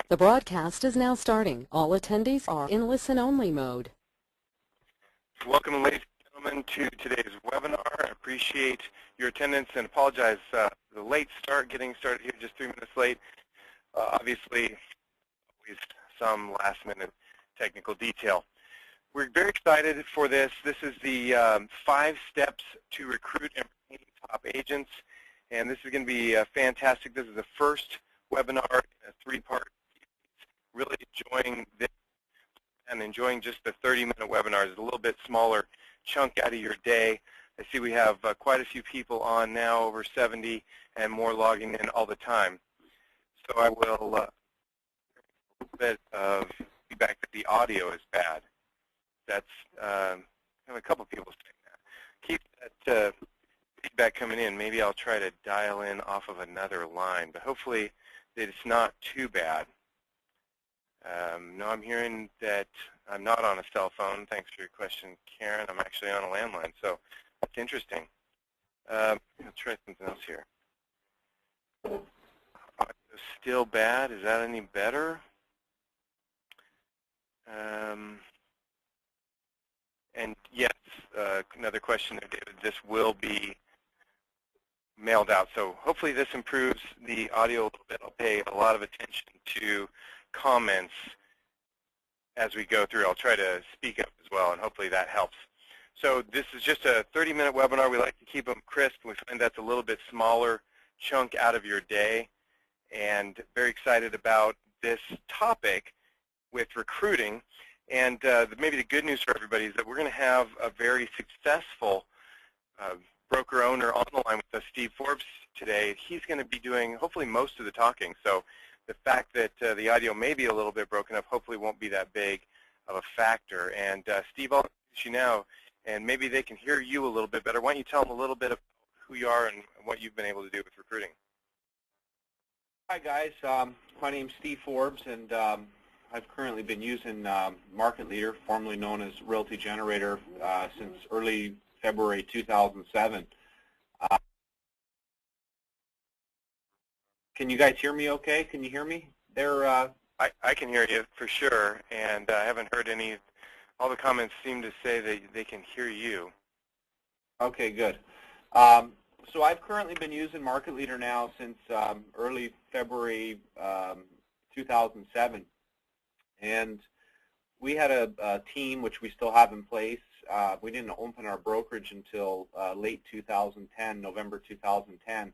The broadcast is now starting. All attendees are in listen-only mode. Welcome, ladies and gentlemen, to today's webinar. I appreciate your attendance and apologize for the late start, getting started here just 3 minutes late. Obviously, always some last-minute technical detail. We're very excited for this. This is the 5 steps to recruit and retain top agents, and this is going to be fantastic. This is the first webinar in a 3-part series. Really enjoying this and enjoying just the 30-minute webinars. It's a little bit smaller chunk out of your day. I see we have quite a few people on now, over 70, and more logging in all the time. So I will a little bit of feedback that the audio is bad. That's I have a couple people saying that. Keep that feedback coming in. Maybe I'll try to dial in off of another line, but hopefully it's not too bad. No, I'm hearing that I'm not on a cell phone. Thanks for your question, Karen. I'm actually on a landline, so that's interesting. I'll try something else here. Audio's still bad. Is that any better? And yes, another question there, David. This will be mailed out, so hopefully this improves the audio a little bit. I'll pay a lot of attention to comments as we go through. I'll try to speak up as well, and hopefully that helps. So this is just a 30-minute webinar. We like to keep them crisp. We find that's a little bit smaller chunk out of your day, and very excited about this topic with recruiting. And maybe the good news for everybody is that we're going to have a very successful broker owner on the line with us, Steve Forbes, today. He's going to be doing hopefully most of the talking. So the fact that the audio may be a little bit broken up hopefully won't be that big of a factor. And Steve, I'll introduce you now, and maybe they can hear you a little bit better. Why don't you tell them a little bit about who you are and what you've been able to do with recruiting? Hi, guys. My name's Steve Forbes, and I've currently been using Market Leader, formerly known as Realty Generator, since early February 2007. Can you guys hear me okay? Can you hear me? I can hear you for sure, and I haven't heard any. All the comments seem to say that they can hear you. Okay, good. So I've currently been using Market Leader now since early February 2007. And we had a team, which we still have in place. We didn't open our brokerage until late 2010, November 2010.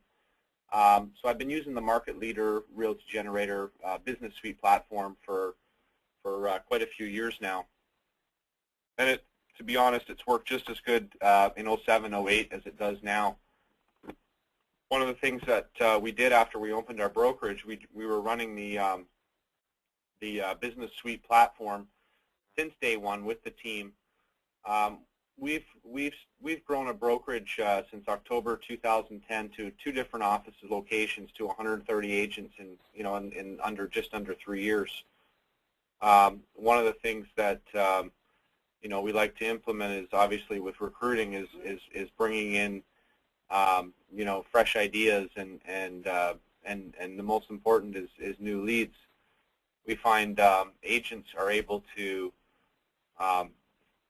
So I've been using the Market Leader Realty Generator Business Suite platform for quite a few years now. And to be honest, it's worked just as good in 07, 08 as it does now. One of the things that we did after we opened our brokerage, we were running the Business Suite platform since day one with the team. We've grown a brokerage since October 2010 to 2 different office locations to 130 agents in just under 3 years. One of the things that we like to implement is obviously with recruiting is bringing in fresh ideas and the most important is new leads. We find agents are able to,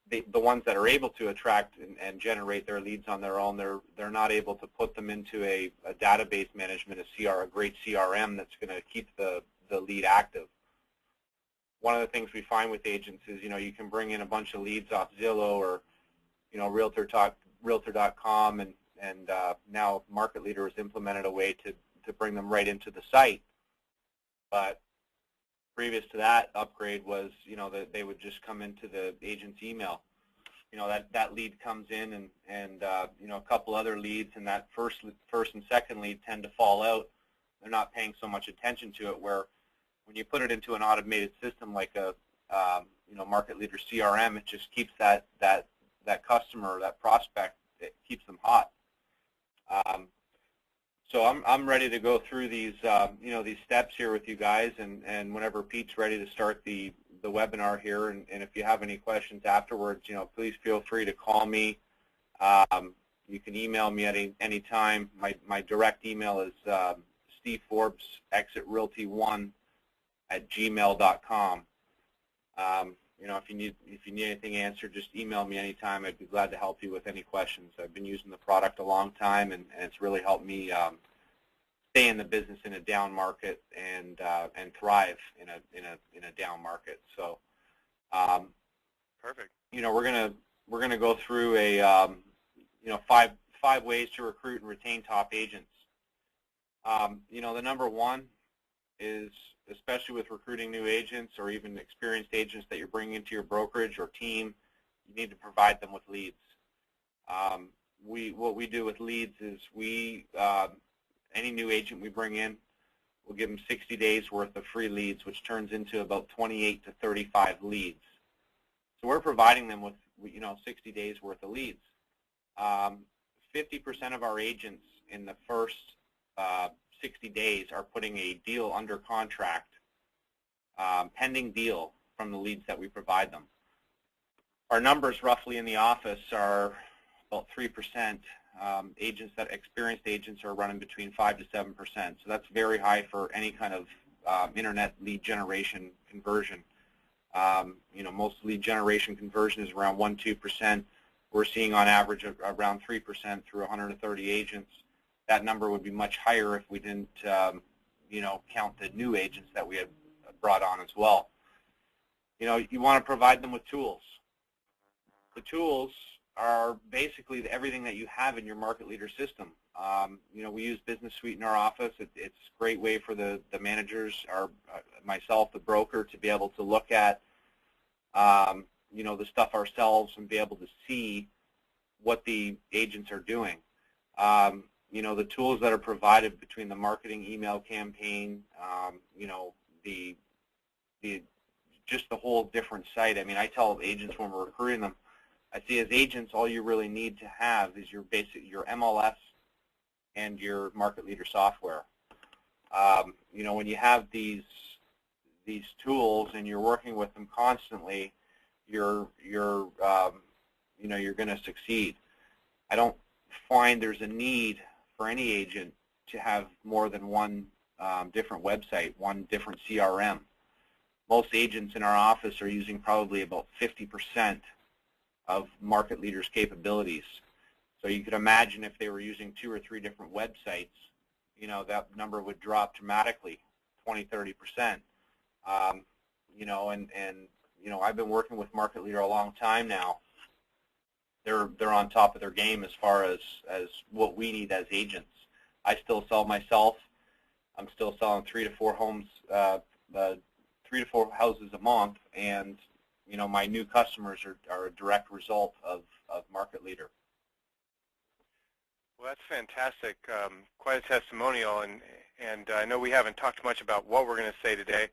the ones that are able to attract and generate their leads on their own, they're not able to put them into a database management, a great CRM that's going to keep the lead active. One of the things we find with agents is, you can bring in a bunch of leads off Zillow or, Realtor.com, and now Market Leader has implemented a way to bring them right into the site. But previous to that upgrade was, that they would just come into the agent's email. That lead comes in and a couple other leads, and that first and second lead tend to fall out. They're not paying so much attention to it, where when you put it into an automated system like a Market Leader CRM, it just keeps that customer, that prospect, it keeps them hot. So I'm ready to go through these these steps here with you guys, and whenever Pete's ready to start the webinar here, and if you have any questions afterwards, please feel free to call me. You can email me at any time. My direct email is Steve Forbes, exitrealty1 @gmail.com. You know, if you need anything answered, just email me anytime. I'd be glad to help you with any questions. I've been using the product a long time, and it's really helped me stay in the business in a down market and thrive in a down market. So, Perfect. you know, we're gonna go through a you know, five ways to recruit and retain top agents. You know, the number one is, especially with recruiting new agents or even experienced agents that you're bringing into your brokerage or team, you need to provide them with leads. What we do with leads is any new agent we bring in, we'll give them 60 days worth of free leads, which turns into about 28 to 35 leads. So we're providing them with, you know, 60 days worth of leads. 50% of our agents in the first 60 days are putting a deal under contract, pending deal, from the leads that we provide them. Our numbers roughly in the office are about 3%. Experienced agents are running between 5 to 7%. So that's very high for any kind of internet lead generation conversion. You know, most lead generation conversion is around 1-2%. We're seeing on average around 3% through 130 agents. That number would be much higher if we didn't, you know, count the new agents that we had brought on as well. You know, you want to provide them with tools. The tools are basically everything that you have in your market leader system. You know, we use Business Suite in our office. It's a great way for the managers, myself, the broker, to be able to look at, you know, the stuff ourselves and be able to see what the agents are doing. You know, the tools that are provided between the marketing email campaign, you know, just the whole different site. I mean, I tell agents when we're recruiting them, I see as agents, all you really need to have is your MLS and your market leader software. You know, when you have these tools and you're working with them constantly, you're you know, you're going to succeed. I don't find there's a need for any agent to have more than one different website, one different CRM. Most agents in our office are using probably about 50% of market leaders' capabilities. So you could imagine if they were using 2 or 3 different websites, you know, that number would drop dramatically, 20-30%. You know, and you know, I've been working with Market Leader a long time now. They're on top of their game as far as what we need as agents. I still sell myself. I'm still selling 3 to 4 homes, 3 to 4 houses a month, and you know, my new customers are a direct result of Market Leader. Well, that's fantastic. Quite a testimonial, and I know we haven't talked much about what we're going to say today,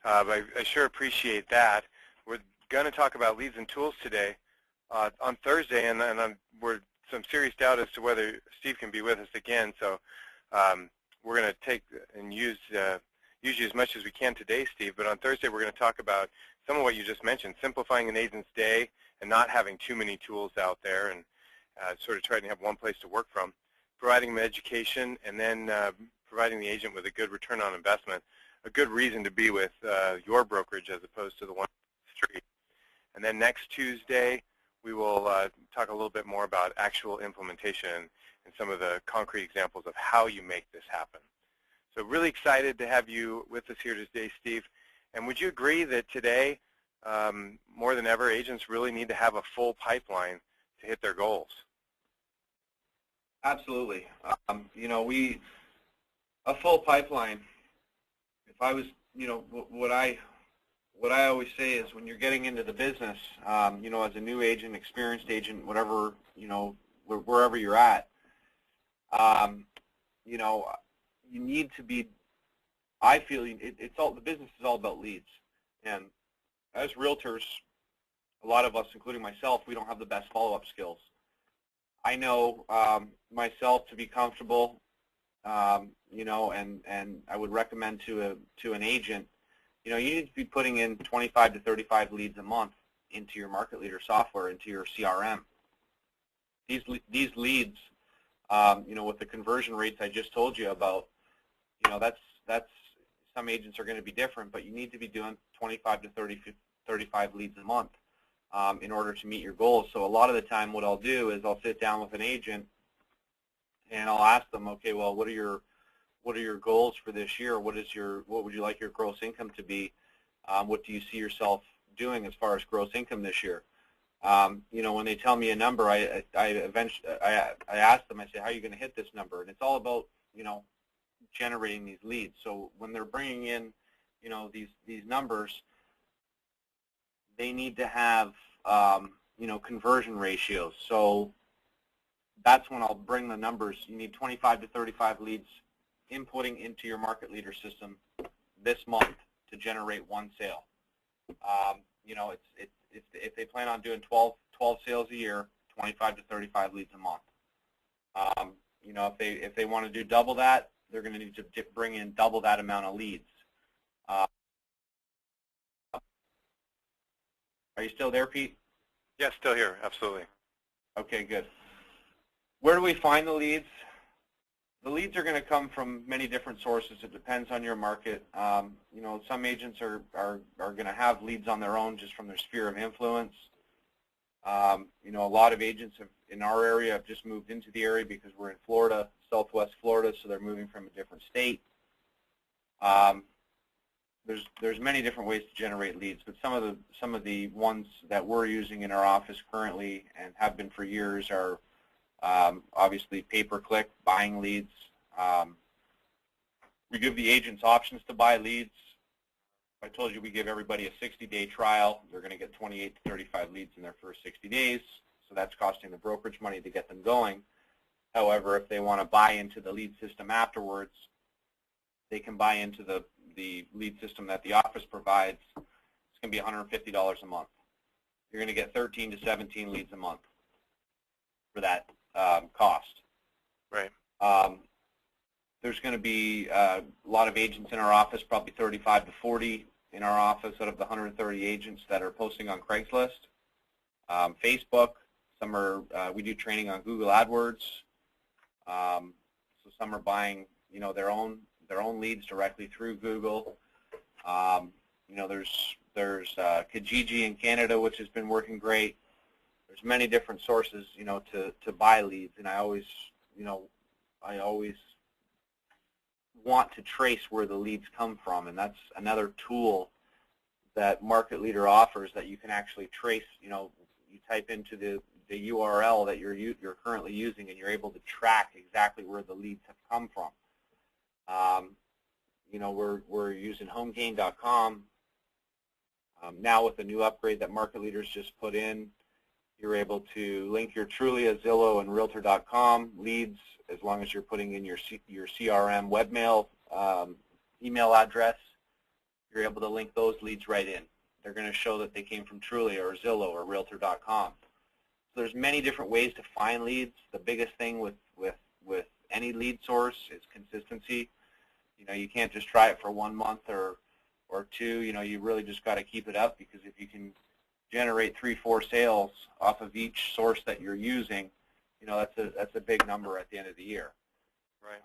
but I sure appreciate that. We're going to talk about leads and tools today on Thursday, and we're some serious doubt as to whether Steve can be with us again. So we're going to take and use you as much as we can today, Steve. But on Thursday, we're going to talk about some of what you just mentioned, simplifying an agent's day and not having too many tools out there, and sort of trying to have one place to work from, providing them education, and then providing the agent with a good return on investment, a good reason to be with your brokerage as opposed to the one on the street. And then next Tuesday, we will talk a little bit more about actual implementation and some of the concrete examples of how you make this happen. So really excited to have you with us here today, Steve. And would you agree that today, more than ever, agents really need to have a full pipeline to hit their goals? Absolutely. You know, a full pipeline. If I was, you know, what I always say is when you're getting into the business, you know, as a new agent, experienced agent, whatever, you know, wherever you're at, you know, you need to be. I feel the business is all about leads, and as realtors, a lot of us, including myself, we don't have the best follow-up skills. I know myself to be comfortable, you know, and I would recommend to an agent, you know, you need to be putting in 25 to 35 leads a month into your Market Leader software, into your CRM. These leads, you know, with the conversion rates I just told you about, you know, that's some agents are going to be different, but you need to be doing 25 to 35 leads a month in order to meet your goals. So a lot of the time what I'll do is I'll sit down with an agent and I'll ask them, okay, well, what are your goals for this year? What would you like your gross income to be? What do you see yourself doing as far as gross income this year? When they tell me a number, I ask them, I say, how are you going to hit this number? And it's all about, generating these leads. So when they're bringing in, these numbers, they need to have, conversion ratios. So that's when I'll bring the numbers. You need 25 to 35 leads inputting into your market leader system this month to generate one sale. If they plan on doing 12 sales a year, 25 to 35 leads a month. If they want to do double that, they're going to need to bring in double that amount of leads. Are you still there, Pete? Yes, still here, absolutely. Okay, good. Where do we find the leads? The leads are going to come from many different sources. It depends on your market. Some agents are going to have leads on their own just from their sphere of influence. A lot of agents in our area have just moved into the area because we're in Florida, Southwest Florida, so they're moving from a different state. There's many different ways to generate leads, but some of the ones that we're using in our office currently and have been for years are obviously pay-per-click, buying leads. We give the agents options to buy leads. I told you we give everybody a 60-day trial. They're going to get 28 to 35 leads in their first 60 days, so that's costing the brokerage money to get them going. However, if they want to buy into the lead system afterwards, they can buy into the lead system that the office provides. It's going to be $150 a month. You're going to get 13 to 17 leads a month for that cost. Right. There's going to be a lot of agents in our office, probably 35 to 40 in our office out of the 130 agents that are posting on Craigslist, Facebook. Some are. We do training on Google AdWords. So some are buying, their own leads directly through Google. There's Kijiji in Canada, which has been working great. There's many different sources, to buy leads, and I always want to trace where the leads come from, and that's another tool that Market Leader offers that you can actually trace. You type into the URL that you're currently using, and you're able to track exactly where the leads have come from. We're using homegain.com. Now with the new upgrade that Market Leaders just put in, you're able to link your Trulia, Zillow, and Realtor.com leads as long as you're putting in your CRM webmail email address. You're able to link those leads right in. They're going to show that they came from Trulia or Zillow or Realtor.com. So there's many different ways to find leads. The biggest thing with any lead source is consistency. You can't just try it for 1 month or two. You really just got to keep it up, because if you can generate 3-4 sales off of each source that you're using, that's a big number at the end of the year. Right.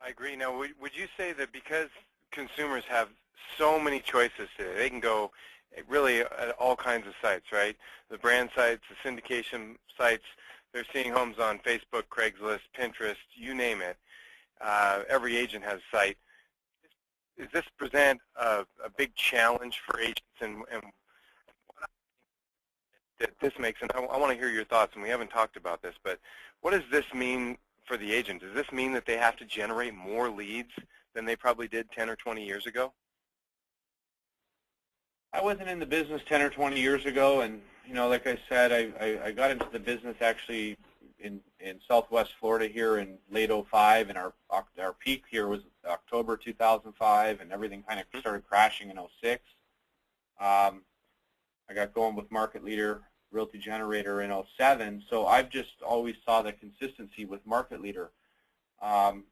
I agree. Now, would you say that because consumers have so many choices today, they can go really at all kinds of sites, right? The brand sites, the syndication sites, they're seeing homes on Facebook, Craigslist, Pinterest, you name it. Every agent has a site. Does this present a big challenge for agents, and what that this makes, and I want to hear your thoughts, and we haven't talked about this, but what does this mean for the agent? Does this mean that they have to generate more leads than they probably did 10 or 20 years ago? I wasn't in the business 10 or 20 years ago, and like I said, I got into the business actually in Southwest Florida here in late '05, and our peak here was October 2005, and everything kind of started crashing in '06. I got going with Market Leader, Realty Generator in '07, so I've just always saw the consistency with Market Leader. But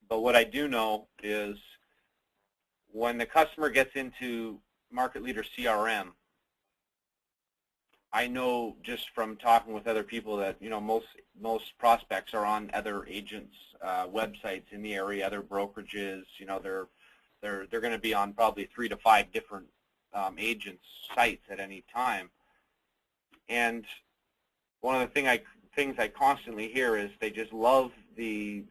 what I do know is when the customer gets into Market Leader CRM, I know just from talking with other people that most prospects are on other agents' websites in the area, other brokerages. They're going to be on probably 3 to 5 different agents' sites at any time. And one of the things I constantly hear is they just love the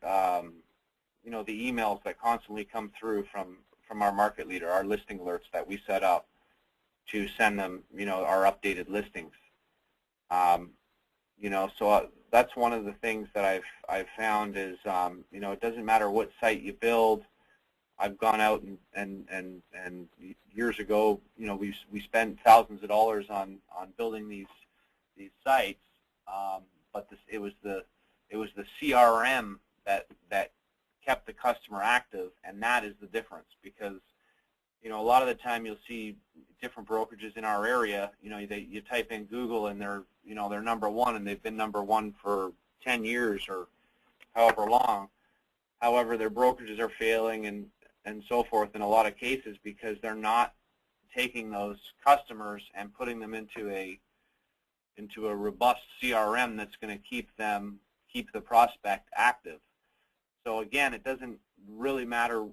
the emails that constantly come through from our market leader, our listing alerts that we set up to send them, our updated listings. So that's one of the things that I've found is, it doesn't matter what site you build. I've gone out and years ago, we spent thousands of dollars on building these sites, but it was the CRM that kept the customer active, and that is the difference, because a lot of the time you'll see different brokerages in our area. You type in Google and they're number one, and they've been number one for 10 years or however long. However, their brokerages are failing and so forth in a lot of cases because they're not taking those customers and putting them into a robust CRM that's going to keep the prospect active. So again, it doesn't really matter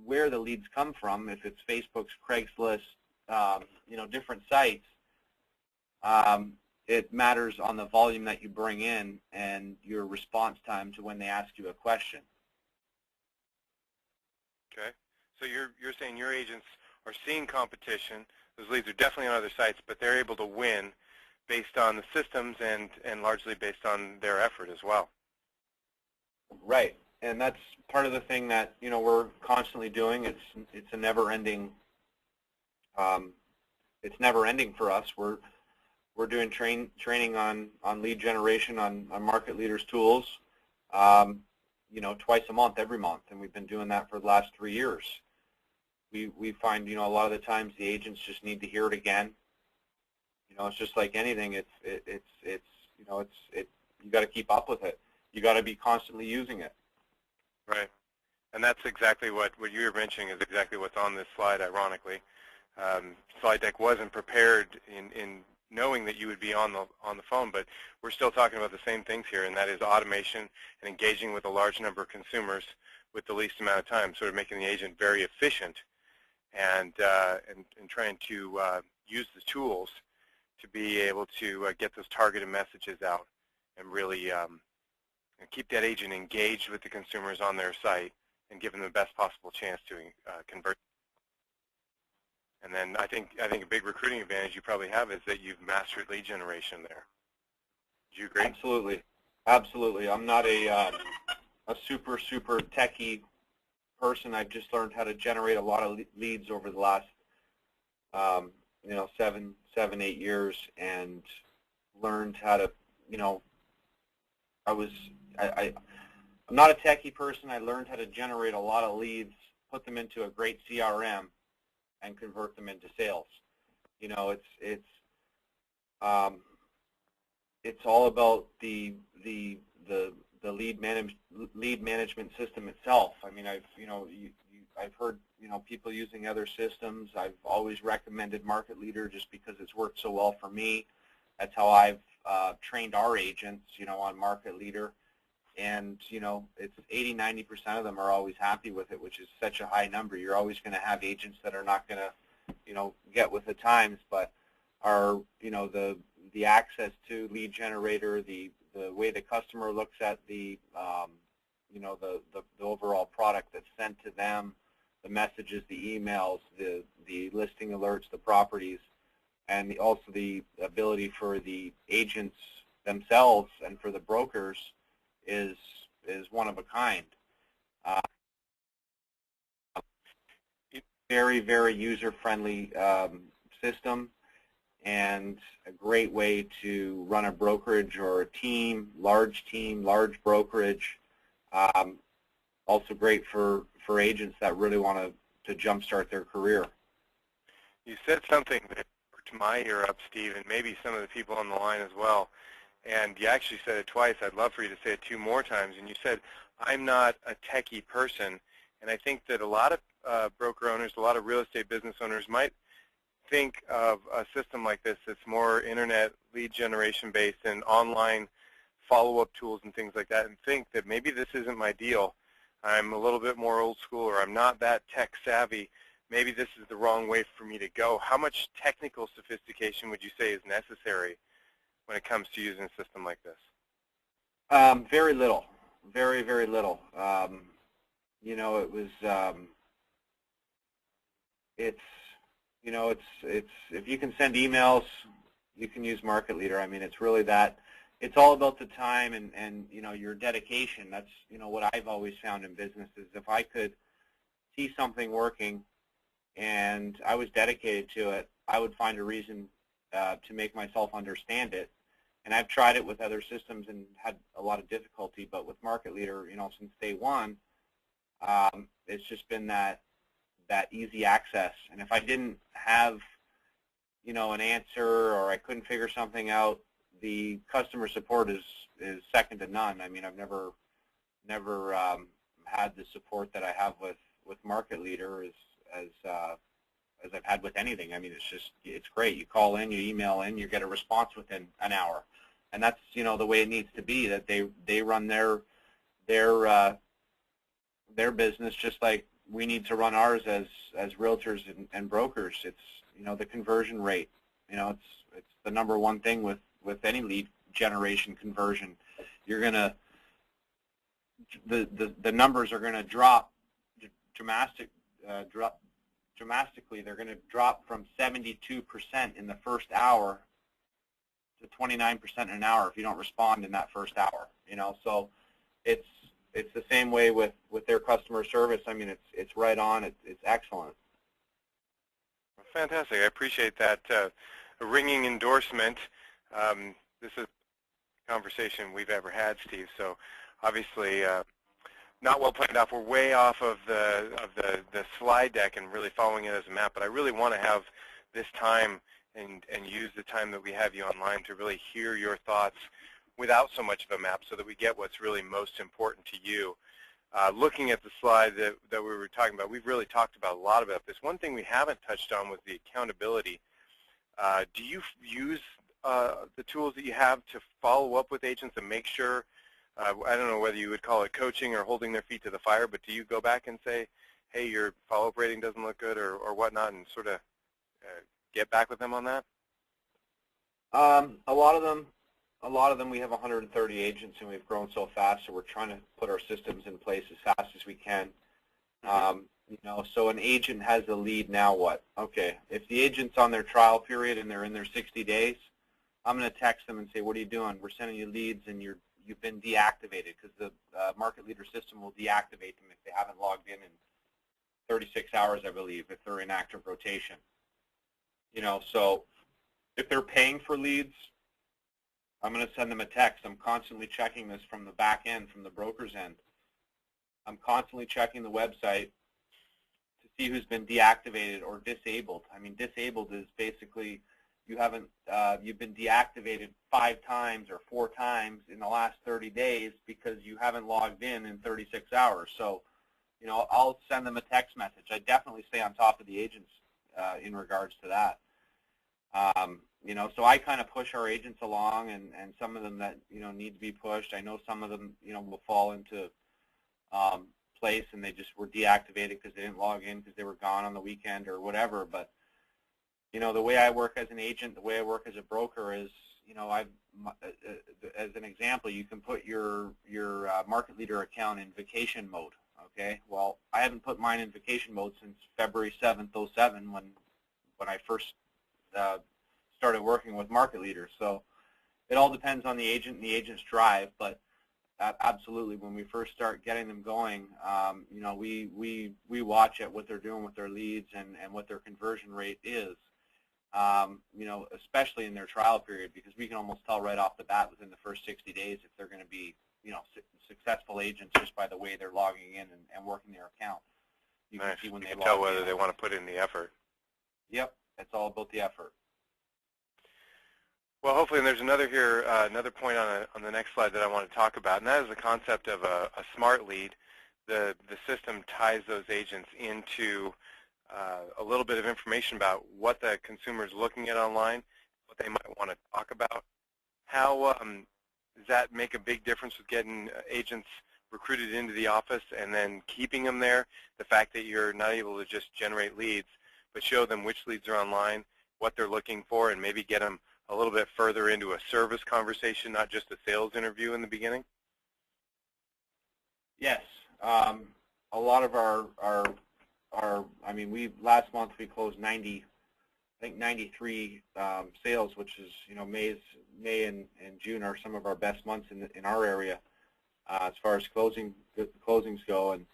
where the leads come from, if it's Facebook's, Craigslist, different sites. It matters on the volume that you bring in and your response time to when they ask you a question. Okay, so you're saying your agents are seeing competition. Those leads are definitely on other sites, but they're able to win based on the systems and largely based on their effort as well. Right, and that's part of the thing that we're constantly doing. It's a never-ending. It's never-ending for us. We're doing training on lead generation on market leaders tools, twice a month, every month, and we've been doing that for the last 3 years. We find a lot of the times the agents just need to hear it again. It's just like anything. You got to keep up with it. You got to be constantly using it. Right, and that's exactly what you were mentioning is exactly what's on this slide. Ironically, slide deck wasn't prepared in knowing that you would be on the phone, but we're still talking about the same things here, and that is automation and engaging with a large number of consumers with the least amount of time, sort of making the agent very efficient, and trying to use the tools to be able to get those targeted messages out and really keep that agent engaged with the consumers on their site and give them the best possible chance to convert. And then I think a big recruiting advantage you probably have is that you've mastered lead generation there. Do you agree? Absolutely, absolutely. I'm not a super techie person. I've just learned how to generate a lot of leads over the last 7, 8 years, and learned how to I'm not a techie person. I learned how to generate a lot of leads, put them into a great CRM, and convert them into sales. It's all about the lead management system itself. I mean, I've heard people using other systems. I've always recommended Market Leader just because it's worked so well for me. That's how I've trained our agents, on Market Leader. And, it's 80–90% of them are always happy with it, which is such a high number. You're always going to have agents that are not going to, get with the times, but are, the access to lead generator, the way the customer looks at the overall product that's sent to them, the messages, the emails, the listing alerts, the properties, and also the ability for the agents themselves and for the brokers is one of a kind. Very, very user-friendly system, and a great way to run a brokerage or a team, large brokerage. Also great for agents that really want to jumpstart their career. You said something that perked my ear up, Steve, and maybe some of the people on the line as well. And you actually said it twice. I'd love for you to say it 2 more times. And you said, I'm not a techie person. And I think that a lot of broker owners, a lot of real estate business owners might think of a system like this that's more internet lead generation based and online follow-up tools and things like that, and think that maybe this isn't my deal. I'm a little bit more old school, or I'm not that tech savvy. Maybe this is the wrong way for me to go. How much technical sophistication would you say is necessary when it comes to using a system like this? Very little, very, very little. You know, it was, it's, you know, it's, if you can send emails, you can use Market Leader. I mean, it's really that, it's all about the time and you know, your dedication. That's, you know, what I've always found in business is if I could see something working and I was dedicated to it, I would find a reason to make myself understand it. And I've tried it with other systems and had a lot of difficulty, but with Market Leader, you know, since day one, it's just been that easy access. And if I didn't have, you know, an answer or I couldn't figure something out, the customer support is second to none. I mean, I've never had the support that I have with Market Leader as I've had with anything. I mean, it's great. You call in, you email in, you get a response within an hour, and that's, you know, the way it needs to be. That they run their business just like we need to run ours as realtors and brokers. It's, you know, the conversion rate. You know, it's the number one thing with any lead generation conversion. You're gonna the numbers are gonna drop dramatically. They're going to drop from 72% in the first hour to 29% in an hour if you don't respond in that first hour. You know, so it's the same way with their customer service. I mean, it's right on. It's excellent. Fantastic. I appreciate that ringing endorsement. This is a conversation we've ever had, Steve. So obviously, not well planned off. We're way off of the slide deck and really following it as a map. But I really want to have this time and use the time that we have you online to really hear your thoughts without so much of a map, so that we get what's really most important to you. Looking at the slide that we were talking about, we've really talked about a lot about this. One thing we haven't touched on was the accountability. Do you use the tools that you have to follow up with agents and make sure, I don't know whether you would call it coaching or holding their feet to the fire, but do you go back and say, hey, your follow-up rating doesn't look good, or whatnot, and sort of get back with them on that? A lot of them, we have 130 agents, and we've grown so fast, so we're trying to put our systems in place as fast as we can. You know, so an agent has a lead, now what? Okay, if the agent's on their trial period and they're in their 60 days, I'm going to text them and say, what are you doing? We're sending you leads, and you've been deactivated, because the Market Leader system will deactivate them if they haven't logged in 36 hours, I believe, if they're in active rotation. You know, so if they're paying for leads, I'm going to send them a text. I'm constantly checking this from the back end, from the broker's end. I'm constantly checking the website to see who's been deactivated or disabled. I mean, disabled is basically you've been deactivated 5 times or 4 times in the last 30 days because you haven't logged in 36 hours. So, you know, I'll send them a text message. I definitely stay on top of the agents in regards to that. You know, so I kind of push our agents along, and some of them that, you know, need to be pushed. I know some of them, you know, will fall into place and they just were deactivated because they didn't log in because they were gone on the weekend or whatever. But, you know, the way I work as an agent, the way I work as a broker is, you know, as an example, you can put your Market Leader account in vacation mode. Okay, well, I haven't put mine in vacation mode since February 7th, 07, when I first started working with Market Leader. So it all depends on the agent and the agent's drive, but absolutely, when we first start getting them going, you know, we watch at what they're doing with their leads and what their conversion rate is. You know, especially in their trial period, because we can almost tell right off the bat within the first 60 days if they're going to be, you know, successful agents just by the way they're logging in and working their account. You can see when they tell whether they want to put in the effort. Yep, it's all about the effort. Well, hopefully, and there's another point on the next slide that I want to talk about, and that is the concept of a smart lead. The system ties those agents into a little bit of information about what the consumer is looking at online, what they might want to talk about. How does that make a big difference with getting agents recruited into the office and then keeping them there? The fact that you're not able to just generate leads, but show them which leads are online, what they're looking for, and maybe get them a little bit further into a service conversation, not just a sales interview in the beginning? Yes. A lot of I mean, last month we closed 93 sales, which is, May and June are some of our best months in our area as far as closings go. And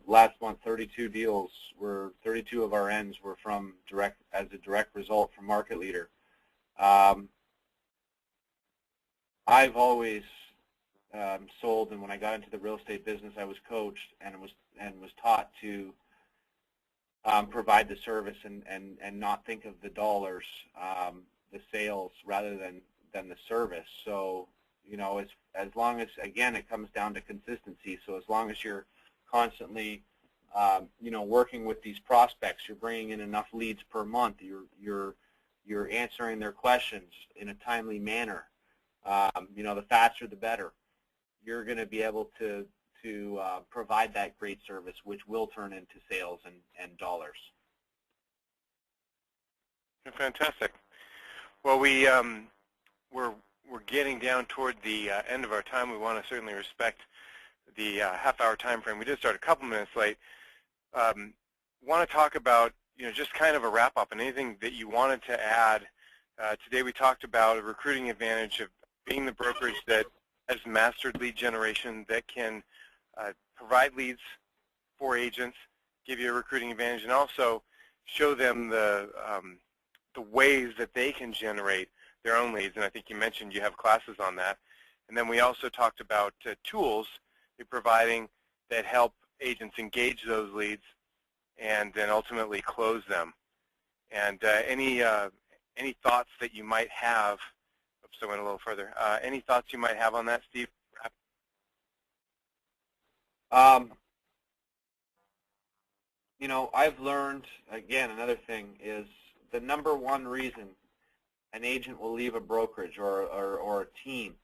last month, 32 of our ends were as a direct result from market leader. I've always sold, and when I got into the real estate business, I was coached and was taught to provide the service and not think of the dollars, the sales, rather than the service. So, as long as, again, it comes down to consistency. So as long as you're constantly, working with these prospects, you're bringing in enough leads per month, you're answering their questions in a timely manner. The faster the better. You're going to be able to provide that great service, which will turn into sales and dollars. Fantastic. Well, we're getting down toward the end of our time. We want to certainly respect the half-hour time frame. We did start a couple minutes late. Want to talk about, just kind of a wrap-up and anything that you wanted to add. Today we talked about a recruiting advantage of being the brokerage that has mastered lead generation, that can provide leads for agents, give you a recruiting advantage, and also show them the ways that they can generate their own leads. And I think you mentioned you have classes on that. And then we also talked about tools you're providing that help agents engage those leads and then ultimately close them. And any thoughts that you might have? Oops, I went a little further. Any thoughts you might have on that, Steve? I've learned, again, another thing is the number one reason an agent will leave a brokerage or a team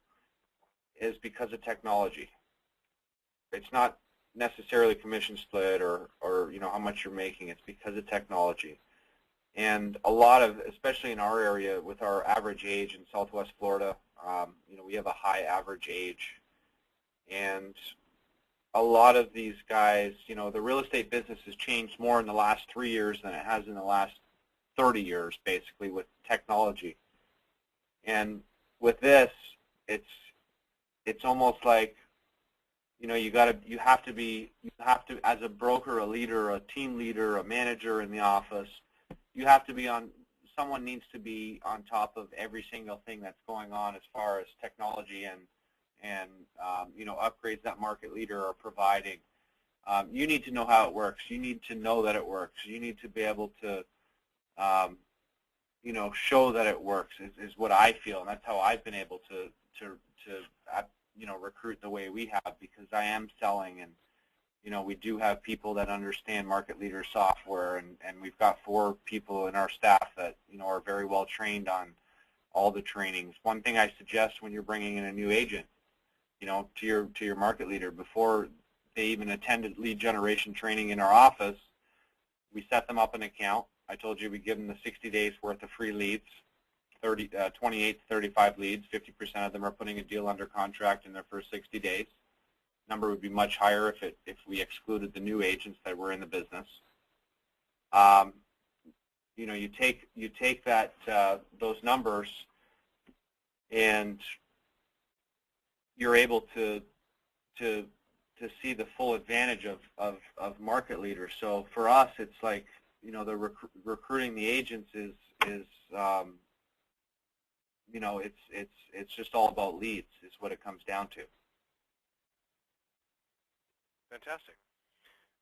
is because of technology. It's not necessarily commission split or how much you're making. It's because of technology. And a lot of, especially in our area with our average age in Southwest Florida, we have a high average age. And a lot of these guys, the real estate business has changed more in the last 3 years than it has in the last 30 years, basically, with technology. And with this, it's almost like, you have to, as a broker, a leader, a team leader, a manager in the office, someone needs to be on top of every single thing that's going on as far as technology and upgrades that market leader are providing. You need to know how it works. You need to know that it works. You need to be able to, show that it works is what I feel, and that's how I've been able to recruit the way we have, because I am selling, and we do have people that understand market leader software, and we've got 4 people in our staff that are very well trained on all the trainings. One thing I suggest when you're bringing in a new agent, to your market leader, before they even attended lead generation training in our office, we set them up an account. I told you we give them the 60 days worth of free leads, 28 to 35 leads. 50% of them are putting a deal under contract in their first 60 days. Number would be much higher if we excluded the new agents that were in the business. You take that those numbers, and you're able to see the full advantage of market leaders. So for us, it's like the recruiting the agents is it's just all about leads is what it comes down to. Fantastic.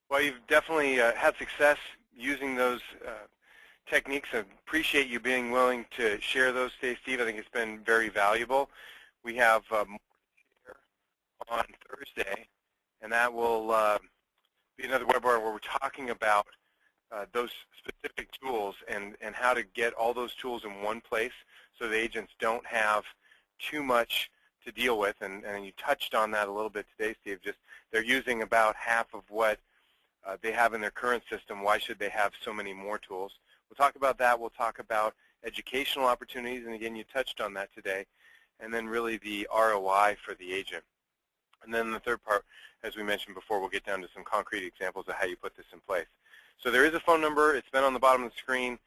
Well, you've definitely had success using those techniques. I appreciate you being willing to share those today, Steve. I think it's been very valuable. We have more to share on Thursday, and that will be another webinar where we're talking about those specific tools and how to get all those tools in one place so the agents don't have too much to deal with. And you touched on that a little bit today, Steve. Just they're using about half of what they have in their current system. Why should they have so many more tools? We'll talk about that. We'll talk about educational opportunities, and again, you touched on that today. And then really the ROI for the agent. And then the third part, as we mentioned before, we'll get down to some concrete examples of how you put this in place. So there is a phone number. It's been on the bottom of the screen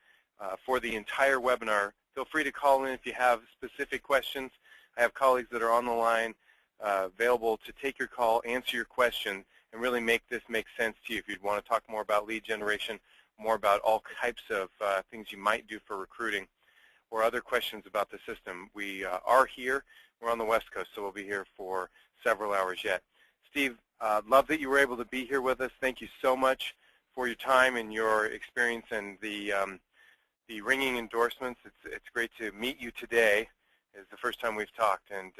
for the entire webinar. Feel free to call in if you have specific questions. I have colleagues that are on the line available to take your call, answer your question, and really make this make sense to you. If you'd want to talk more about lead generation, more about all types of things you might do for recruiting, or other questions about the system, we are here. We're on the West Coast, so we'll be here for several hours yet. Steve, love that you were able to be here with us. Thank you so much for your time and your experience and the ringing endorsements. It's great to meet you today. It's the first time we've talked, and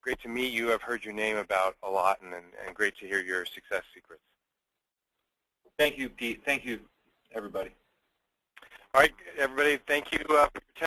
great to meet you. I've heard your name about a lot, and great to hear your success secrets. Thank you, Pete. Thank you, everybody. All right, everybody, thank you for your time.